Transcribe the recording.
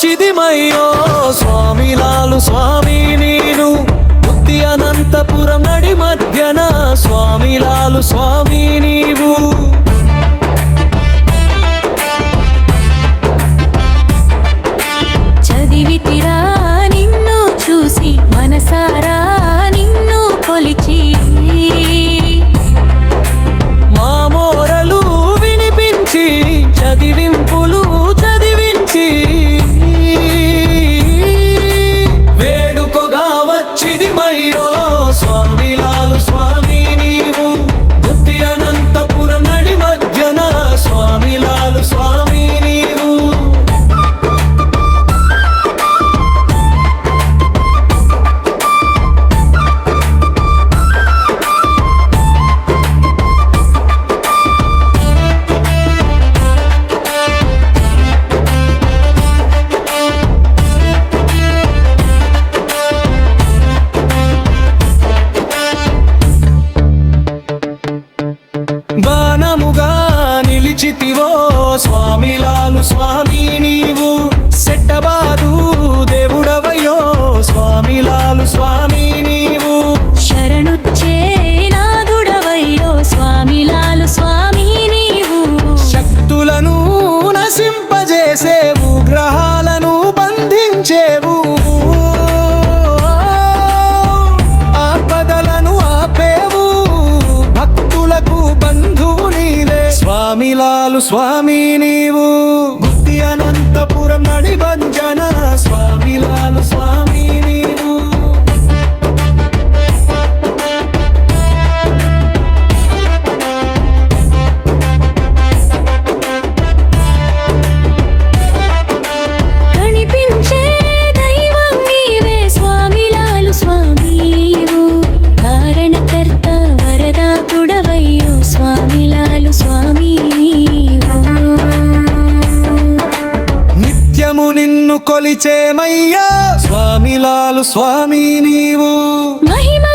వచ్చిదిమయ్యో స్వామిలాలు స్వామి నీరు బుద్ధి అనంతపురం నడి మధ్యన స్వామిలాలు స్వామి నీవు చదివితిరా నిన్ను చూసి మనసారా నిన్ను కొలిచి మా మోరలు వినిపించి చదివింపులు చదివించి వేడుకగా వచ్చిదిమయ్యో స్వామిలాలు స్వామి నీవు బుద్ధి అనంతపురం నడి మధ్యన స్వామిలాలు స్వామి నీవు బాణముగా నిలిచితివో స్వామిలాలు స్వామి నీవు సెట్టబాదు దేవుడవయ్యో స్వామిలాలు స్వామి నీవు శరణుచ్చే నాదుడవయ్యో స్వామిలాలు స్వామి నీవు శక్తులను నశింపజేసేవు గ్రహాలను బంధించేవు ఆపదలను ఆపేవు భక్తులకు బంధువు నీవే స్వామిలాలు స్వామి నీవు బుద్ధి అనంతపురం నడి భంజన స్వామిలాలు స్వామి నీవు కనిపించే దైవం నీవే స్వామిలాలు స్వామి నీవు కారణకర్త వరదాతుడవయ్యో స్వామిలాలు స్వామి నీవు నిత్యము నిన్ను కొలిచేమయ్యా స్వామిలాలు స్వామి నీవు మహిమ